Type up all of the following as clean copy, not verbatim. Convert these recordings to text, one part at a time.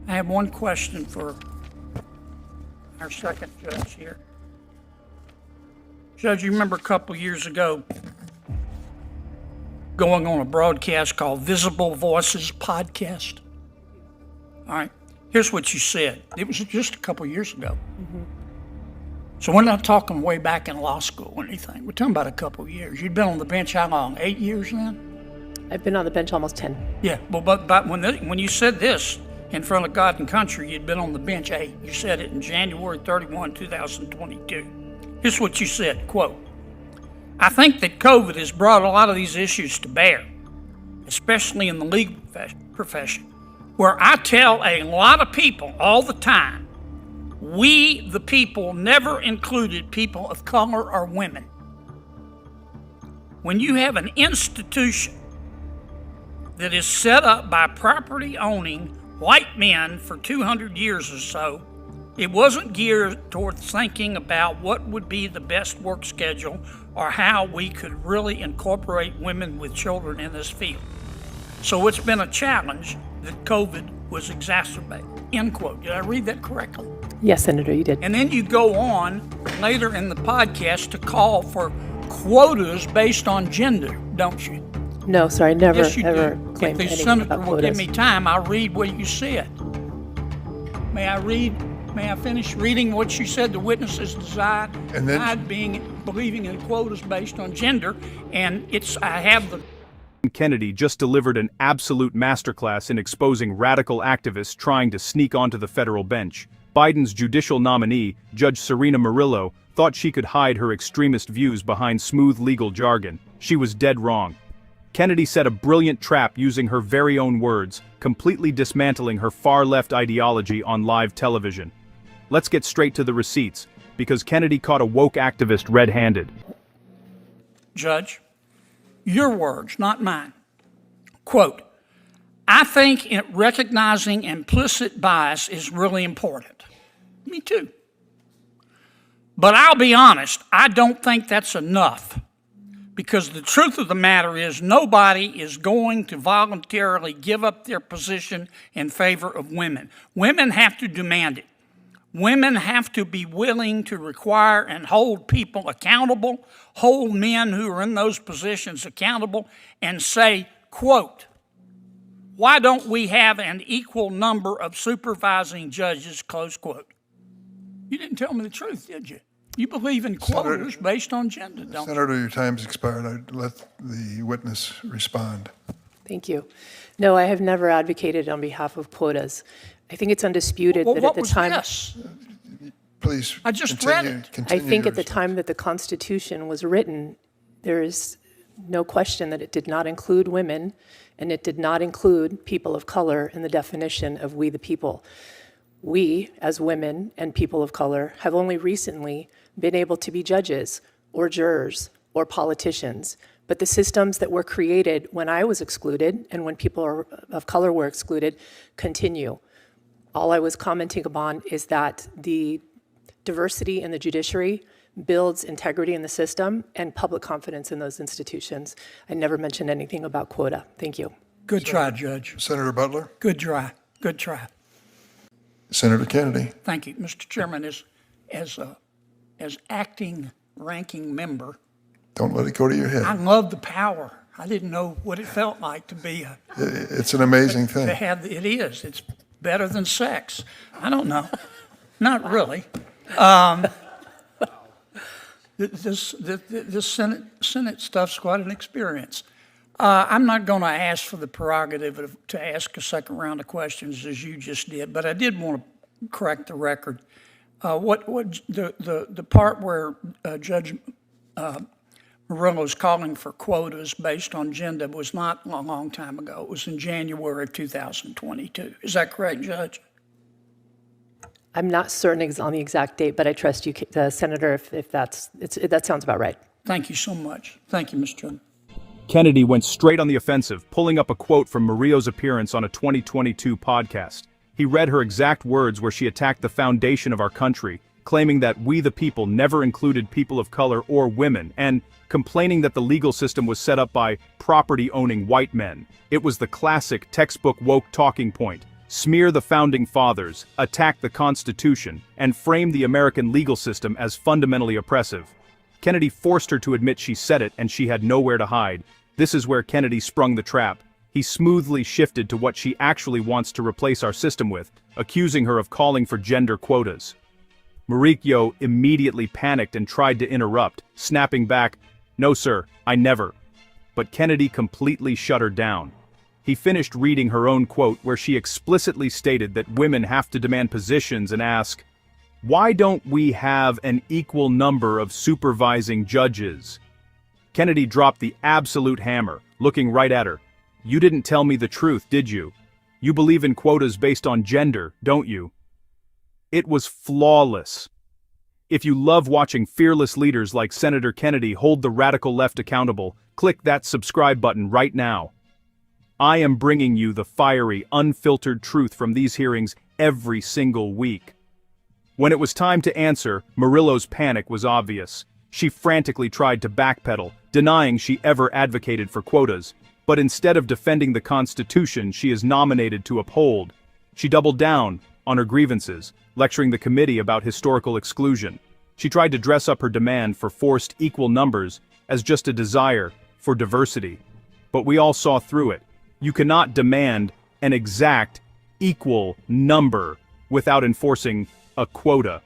I have one question for our second judge here. Judge, you remember a couple years ago going on a broadcast called Visible Voices Podcast? All right. Here's what you said. It was just a couple years ago. Mm-hmm. So we're not talking way back in law school or anything. We're talking about a couple years. You'd been on the bench how long? 8 years then? I've been on the bench almost 10. Yeah. Well, but when you said this in front of God and country, you'd been on the bench 8. You said it in January 31, 2022. Here's what you said, quote, "I think that COVID has brought a lot of these issues to bear, especially in the legal profession, where I tell a lot of people all the time, we, the people, never included people of color or women. When you have an institution that is set up by property-owning white men for 200 years or so, it wasn't geared toward thinking about what would be the best work schedule or how we could really incorporate women with children in this field. So it's been a challenge that COVID was exacerbated," end quote. Did I read that correctly? Yes, Senator, you did. And then you go on later in the podcast to call for quotas based on gender, don't you? No, sorry, never, Yes, you ever do. claimed If the anything senator about will give quotas. me time, I'll read what you said. May I finish reading what you said the witnesses desired? And then- Believing in quotas based on gender, and I have the Kennedy just delivered an absolute masterclass in exposing radical activists trying to sneak onto the federal bench. Biden's judicial nominee, Judge Serena Murillo, thought she could hide her extremist views behind smooth legal jargon. She was dead wrong. Kennedy set a brilliant trap using her very own words, completely dismantling her far-left ideology on live television. Let's get straight to the receipts, because Kennedy caught a woke activist red-handed. Judge, your words, not mine. Quote, "I think recognizing implicit bias is really important." Me too. "But I'll be honest, I don't think that's enough. Because the truth of the matter is nobody is going to voluntarily give up their position in favor of women. Women have to demand it. Women have to be willing to require and hold people accountable, hold men who are in those positions accountable, and say, quote, why don't we have an equal number of supervising judges, close quote." You didn't tell me the truth, did you? You believe in quotas based on gender, don't you? Senator, your time's expired. I'd let the witness respond. Thank you. No, I have never advocated on behalf of quotas. I think it's undisputed Well, that what at the was time. this? Please I just continue, read it. I continue think your at the time that the Constitution was written, there is no question that it did not include women, and it did not include people of color in the definition of we the people. We, as women and people of color, have only recently been able to be judges or jurors or politicians. But the systems that were created when I was excluded and when people of color were excluded continue. All I was commenting upon is that the diversity in the judiciary builds integrity in the system and public confidence in those institutions. I never mentioned anything about quota. Thank you. Good try, Judge. Senator Butler. Good try. Good try. Senator Kennedy. Thank you, Mr. Chairman. As acting ranking member, Don't let it go to your I head. love the power. I didn't know what it felt like to be It's an amazing to thing. have. It is. It's better than sex. I don't know. Not really. This Senate stuff's quite an experience. I'm not going to ask for the prerogative to ask a second round of questions as you just did, but I did want to correct the record. The part where Judge Murillo's calling for quotas based on gender was not a long time ago. It was in January of 2022. Is that correct, Judge? I'm not certain on the exact date, but I trust you, Senator, if that sounds about right. Thank you so much. Thank you, Mr. Chairman. Kennedy went straight on the offensive, pulling up a quote from Murillo's appearance on a 2022 podcast. He read her exact words where she attacked the foundation of our country, claiming that we the people never included people of color or women, and complaining that the legal system was set up by property-owning white men. It was the classic textbook woke talking point. smear the Founding Fathers, attack the Constitution, and frame the American legal system as fundamentally oppressive. Kennedy forced her to admit she said it and she had nowhere to hide. This is where Kennedy sprung the trap. He smoothly shifted to what she actually wants to replace our system with, accusing her of calling for gender quotas. Mauricio immediately panicked and tried to interrupt, snapping back, "No sir, I never." But Kennedy completely shut her down. He finished reading her own quote where she explicitly stated that women have to demand positions and ask, "Why don't we have an equal number of supervising judges?" Kennedy dropped the absolute hammer, looking right at her. "You didn't tell me the truth, did you? You believe in quotas based on gender, don't you?" It was flawless. If you love watching fearless leaders like Senator Kennedy hold the radical left accountable, click that subscribe button right now. I am bringing you the fiery, unfiltered truth from these hearings every single week. When it was time to answer, Murillo's panic was obvious. She frantically tried to backpedal, denying she ever advocated for quotas. But instead of defending the Constitution she is nominated to uphold, she doubled down on her grievances, lecturing the committee about historical exclusion. She tried to dress up her demand for forced equal numbers as just a desire for diversity. But we all saw through it. You cannot demand an exact, equal number without enforcing a quota.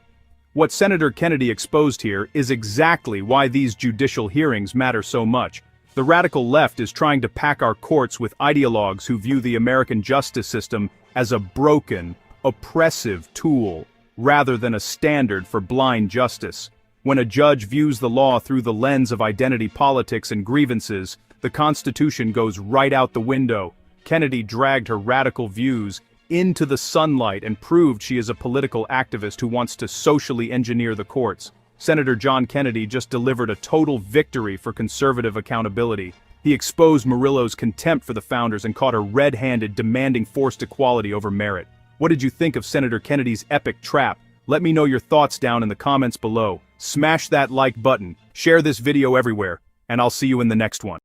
What Senator Kennedy exposed here is exactly why these judicial hearings matter so much. The radical left is trying to pack our courts with ideologues who view the American justice system as a broken, oppressive tool, rather than a standard for blind justice. When a judge views the law through the lens of identity politics and grievances, the Constitution goes right out the window. Kennedy dragged her radical views into the sunlight and proved she is a political activist who wants to socially engineer the courts. Senator John Kennedy just delivered a total victory for conservative accountability. He exposed Murillo's contempt for the founders and caught her red-handed demanding forced equality over merit. What did you think of Senator Kennedy's epic trap? Let me know your thoughts down in the comments below. Smash that like button, share this video everywhere, and I'll see you in the next one.